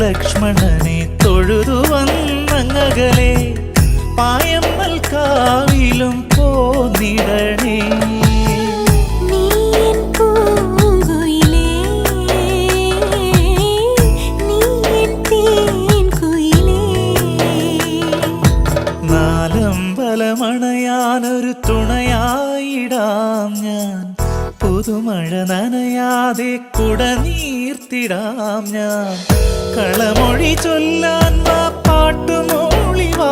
ലക്ഷ്മണനെ തൊഴുതു വന്നങ്ങകലെ പായമ്മൽ കാവിലും പോന്നിടണേ. നാലമ്പലമണയാനൊരു തുണയായിടാം ഞാൻ, പുതുമഴ നനയാതെ കുടനീർത്തിടാം ഞാൻ. കളമൊഴി ചൊല്ലാൻ പാട്ടുമൂളി വാ.